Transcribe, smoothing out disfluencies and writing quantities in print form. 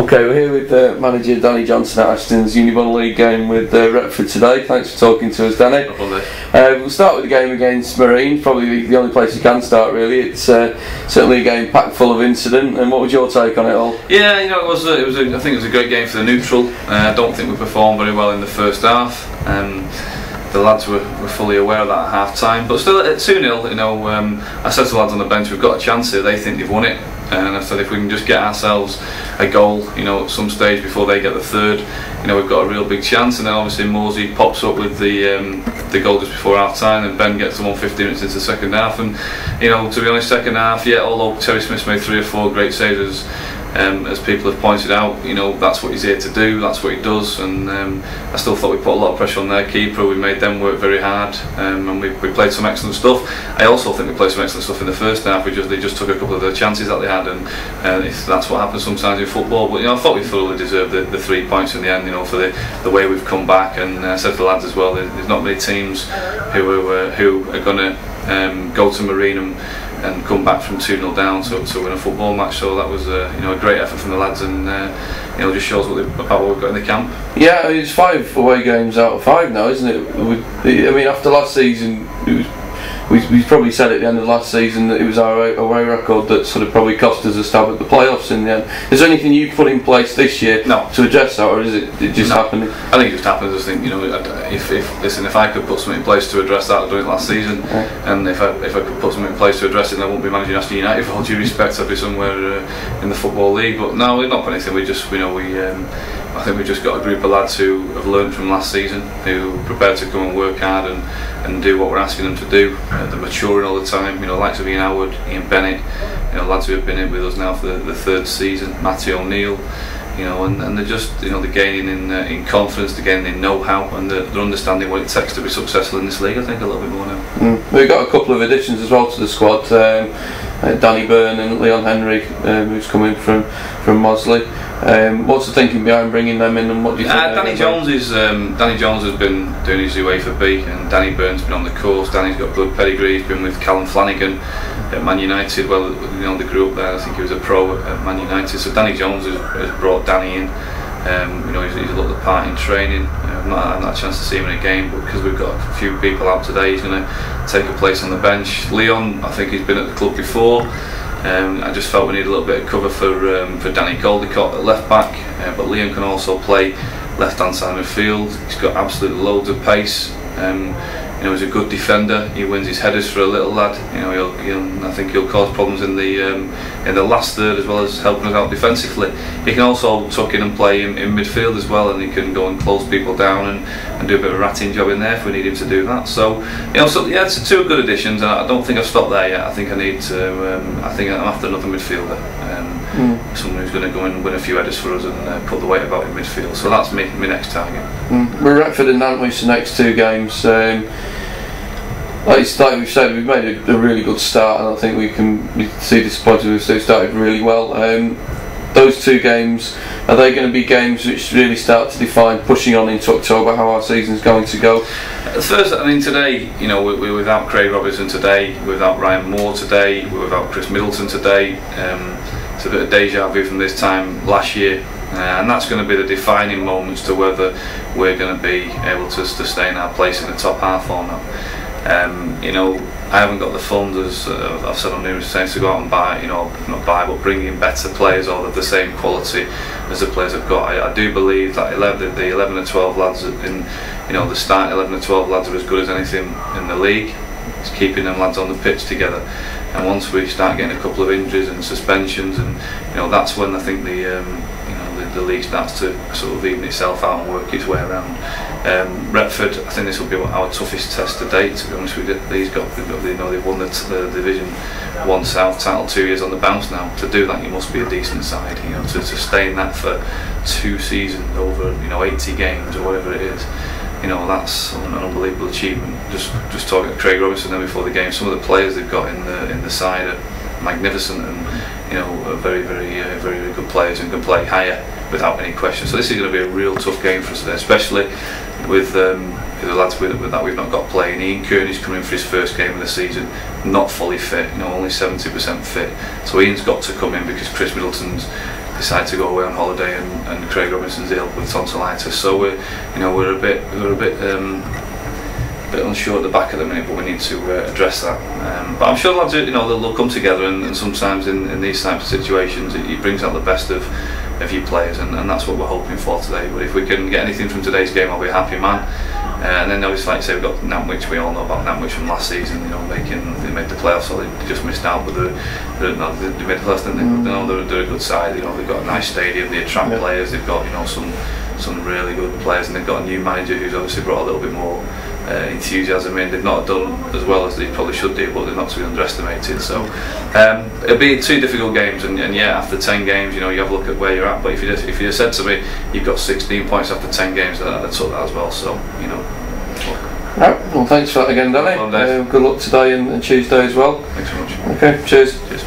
Okay, we're here with manager Danny Johnson at Ashton's Unibond League game with Retford today. Thanks for talking to us, Danny. We'll start with the game against Marine, probably the only place you can start really. It's certainly a game packed full of incident, and what was your take on it all? Yeah, you know, I think it was a great game for the neutral. I don't think we performed very well in the first half. The lads were fully aware of that at half time, but still at 2-0, you know, I said to the lads on the bench, we've got a chance here. They think they've won it, and I said if we can just get ourselves a goal, you know, at some stage before they get the third, you know, we've got a real big chance. And then obviously Morsey pops up with the goal just before half time, and Ben gets the one 15 minutes into the second half. And you know, to be honest, second half, yeah, although Terry Smith's made 3 or 4 great saves, as people have pointed out, you know, that's what he's here to do, that's what he does. And I still thought we put a lot of pressure on their keeper. We made them work very hard, and we played some excellent stuff. I also think we played some excellent stuff in the first half. They just took a couple of the chances that they had, and that's what happens sometimes in football. But you know, I thought we thoroughly deserved the 3 points in the end, you know, for the way we've come back. And I said to the lads as well, there's not many teams who are going to go to Marine and come back from 2-0 down to win a football match. So that was you know, a great effort from the lads, and you know, just shows about what we've got in the camp. Yeah, it's 5 away games out of 5 now, isn't it? I mean, after last season, we probably said at the end of last season that it was our away record that sort of probably cost us a stab at the playoffs in the end. Is there anything you put in place this year to address that, or is it just happening? I think it just happens. I just think, you know, if I could put something in place to address that, I'd done it last season. And if I could put something in place to address it, then I won't be managing Ashton United. For all due respect, I'd be somewhere in the Football League. But no, we've not put anything. We just, you know, I think we've just got a group of lads who have learned from last season, who are prepared to come and work hard and do what we're asking them to do. They're maturing all the time, you know, likes of Ian Howard, Ian Bennett, you know, lads who have been in with us now for the 3rd season, Matty O'Neill, you know, and they're just, you know, they're gaining in confidence, they're gaining in know-how, and they're understanding what it takes to be successful in this league, I think, a little bit more now. We've got a couple of additions as well to the squad, Danny Byrne and Leon Henry, who's coming from Mosley. What's the thinking behind bringing them in, and what do you think? Danny Jones has been doing his UEFA B, and Danny Byrne's been on the course. Danny's got good pedigree. He's been with Callum Flanagan at Man United. Well, you know, they grew up there. I think he was a pro at Man United. So Danny Jones has brought Danny in. You know, he's looked the part in training. I've not had a chance to see him in a game, but because we've got a few people out today, he's going to take a place on the bench. Leon, I think he's been at the club before. I just felt we needed a little bit of cover for Danny Caldicott at left back, but Leon can also play left hand side of the field. He's got absolutely loads of pace. You know, he's a good defender. He wins his headers for a little lad. You know, I think he'll cause problems in the last third, as well as helping us out defensively. He can also tuck in and play in midfield as well, and he can go and close people down and do a bit of a ratting job in there if we need him to do that. So, you know, so yeah, it's 2 good additions. I don't think I've stopped there yet. I think I need to. I think I'm after another midfielder. Someone who's going to go and win a few headers for us and put the weight about in midfield. So that's my next target. We're Retford and Nantwich the next 2 games. Like we've said, we've made a really good start, and I think we can see disappointed we've started really well. Those 2 games, are they going to be games which really start to define, pushing on into October, how our season's going to go? First, I mean, today, you know, we're without Craig Robertson today, we're without Ryan Moore today, we're without Chris Middleton today. It's a bit of deja vu from this time last year, and that's going to be the defining moments to whether we're going to be able to stay in our place in the top half or not. You know, I haven't got the funds, as I've said on numerous times, to go out and buy, you know, not buy, but bring in better players or the same quality as the players I've got. I do believe that the 11 and 12 lads in, you know, the starting 11 and 12 lads are as good as anything in the league. It's keeping them lads on the pitch together. And once we start getting a couple of injuries and suspensions, and you know, that's when I think the league starts to sort of even itself out and work its way around. Retford, I think this will be our toughest test to date, to be honest with you. They've won the Division 1 South title 2 years on the bounce now. To do that, you must be a decent side. You know, to stay in that for 2 seasons over, you know, 80 games or whatever it is. You know, that's an unbelievable achievement. Just talking to Craig Robinson then before the game, some of the players they've got in the side are magnificent, and you know, very good players and can play higher without any question. So this is going to be a real tough game for us today, especially with the lads with that we've not got playing. Ian Kearney's coming for his first game of the season, not fully fit, you know, only 70% fit. So Ian's got to come in because Chris Middleton's decide to go away on holiday, and Craig Robinson's ill with tonsillitis. So we're a bit unsure at the back at the minute, but we need to address that. But I'm sure lads, they'll come together, and sometimes in these types of situations, it brings out the best of your players, and that's what we're hoping for today. But if we can get anything from today's game, I'll be a happy man. And then obviously, like I say, we've got Nantwich. We all know about Nantwich from last season. They made the playoffs, so they just missed out. But they made the playoffs, didn't they? They're a good side. They've got a nice stadium. They attract players. They've got some really good players, and they've got a new manager who's obviously brought a little bit more enthusiasm in. They've not done as well as they probably should do, but they're not to be underestimated. So it'll be 2 difficult games, and yeah, after 10 games, you have a look at where you're at. But if you said to me you've got 16 points after 10 games, I'd took that as well. So Right, well, thanks for that again, Danny. Well done, Dave. Good luck today and Tuesday as well. Thanks so much. Okay, cheers. Cheers.